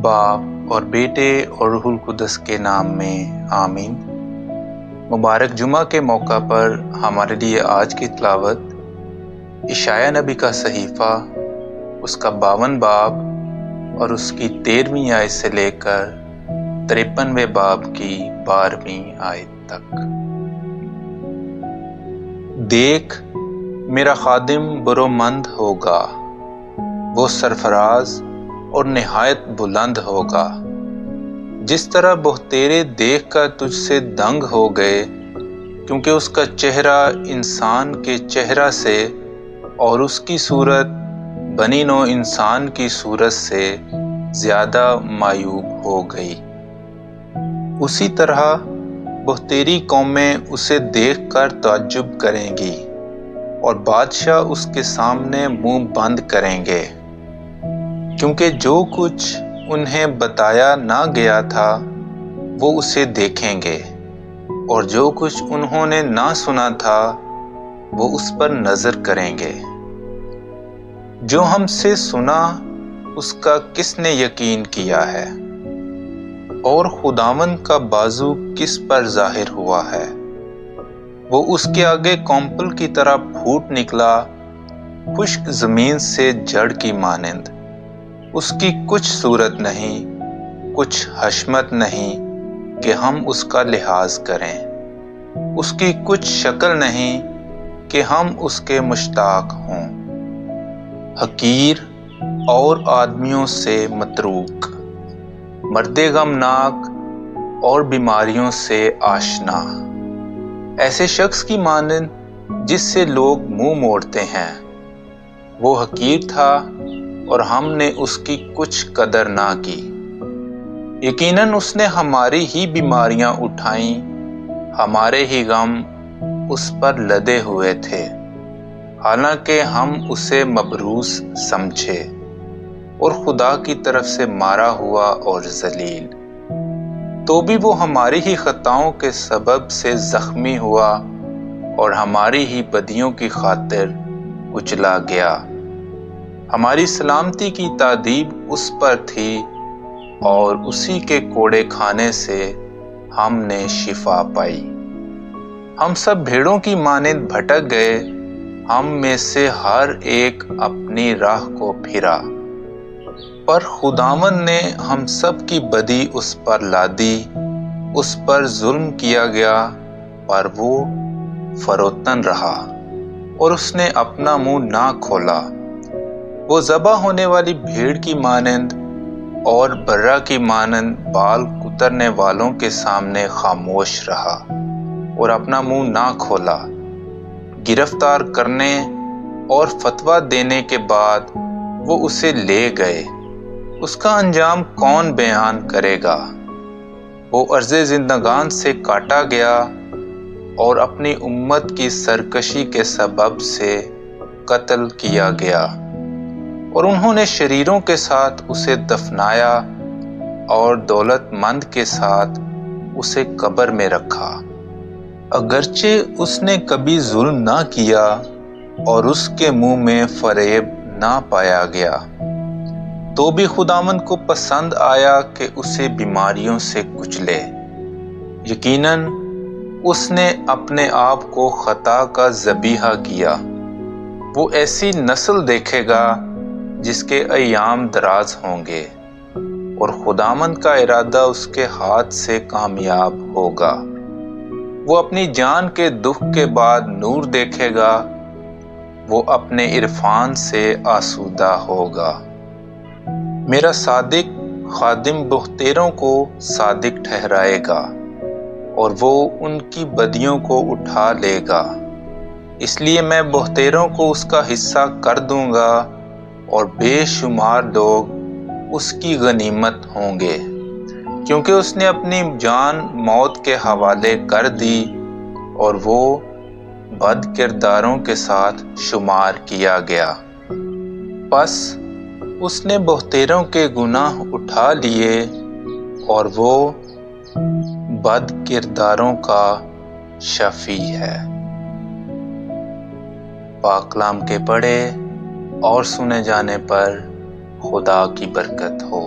باپ اور بیٹے اور روح القدس کے نام میں آمین۔ مبارک جمعہ کے موقع پر ہمارے لیے آج کی تلاوت اشعیاء نبی کا صحیفہ، اس کا 52 باب اور اس کی 13ویں آیت سے لے کر 53ویں باب کی 12ویں آیت تک۔ دیکھ، میرا خادم برومند ہوگا، وہ سرفراز اور نہایت بلند ہوگا۔ جس طرح بہتیرے دیکھ کر تجھ سے دنگ ہو گئے، کیونکہ اس کا چہرہ انسان کے چہرہ سے اور اس کی صورت بنی نوع انسان کی صورت سے زیادہ معیوب ہو گئی، اسی طرح بہتیری قومیں اسے دیکھ کر تعجب کریں گی اور بادشاہ اس کے سامنے منہ بند کریں گے، کیونکہ جو کچھ انہیں بتایا نہ گیا تھا وہ اسے دیکھیں گے، اور جو کچھ انہوں نے نہ سنا تھا وہ اس پر نظر کریں گے۔ جو ہم سے سنا اس کا کس نے یقین کیا ہے، اور خداوند کا بازو کس پر ظاہر ہوا ہے؟ وہ اس کے آگے کونپل کی طرح پھوٹ نکلا، خشک زمین سے جڑ کی مانند۔ اس کی کچھ صورت نہیں، کچھ حشمت نہیں کہ ہم اس کا لحاظ کریں، اس کی کچھ شکل نہیں کہ ہم اس کے مشتاق ہوں۔ حقیر اور آدمیوں سے متروک، مرد غمناک اور بیماریوں سے آشنا، ایسے شخص کی مانند جس سے لوگ منہ موڑتے ہیں۔ وہ حقیر تھا اور ہم نے اس کی کچھ قدر نہ کی۔ یقیناً اس نے ہماری ہی بیماریاں اٹھائیں، ہمارے ہی غم اس پر لدے ہوئے تھے، حالانکہ ہم اسے مبروس سمجھے اور خدا کی طرف سے مارا ہوا اور ذلیل۔ تو بھی وہ ہماری ہی خطاؤں کے سبب سے زخمی ہوا اور ہماری ہی بدیوں کی خاطر کچلا گیا۔ ہماری سلامتی کی تادیب اس پر تھی، اور اسی کے کوڑے کھانے سے ہم نے شفا پائی۔ ہم سب بھیڑوں کی مانند بھٹک گئے، ہم میں سے ہر ایک اپنی راہ کو پھرا، پر خداوند نے ہم سب کی بدی اس پر لادی۔ اس پر ظلم کیا گیا، پر وہ فروتن رہا، اور اس نے اپنا منہ نہ کھولا۔ وہ ذبح ہونے والی بھیڑ کی مانند اور برہ کی مانند بال کترنے والوں کے سامنے خاموش رہا اور اپنا منہ نہ کھولا۔ گرفتار کرنے اور فتویٰ دینے کے بعد وہ اسے لے گئے، اس کا انجام کون بیان کرے گا؟ وہ عرض زندگان سے کاٹا گیا اور اپنی امت کی سرکشی کے سبب سے قتل کیا گیا، اور انہوں نے شریروں کے ساتھ اسے دفنایا اور دولت مند کے ساتھ اسے قبر میں رکھا۔ اگرچہ اس نے کبھی ظلم نہ کیا اور اس کے منہ میں فریب نہ پایا گیا، تو بھی خداوند کو پسند آیا کہ اسے بیماریوں سے کچلے۔ یقیناً اس نے اپنے آپ کو خطا کا ذبیحہ کیا۔ وہ ایسی نسل دیکھے گا جس کے ایام دراز ہوں گے، اور خداوند کا ارادہ اس کے ہاتھ سے کامیاب ہوگا۔ وہ اپنی جان کے دکھ کے بعد نور دیکھے گا، وہ اپنے عرفان سے آسودہ ہوگا۔ میرا صادق خادم بہتیروں کو صادق ٹھہرائے گا، اور وہ ان کی بدیوں کو اٹھا لے گا۔ اس لیے میں بہتیروں کو اس کا حصہ کر دوں گا، اور بے شمار لوگ اس کی غنیمت ہوں گے، کیونکہ اس نے اپنی جان موت کے حوالے کر دی، اور وہ بد کرداروں کے ساتھ شمار کیا گیا۔ پس اس نے بہتیروں کے گناہ اٹھا لیے، اور وہ بد کرداروں کا شفیع ہے۔ پاک کلام کے پڑھے اور سنے جانے پر خدا کی برکت ہو۔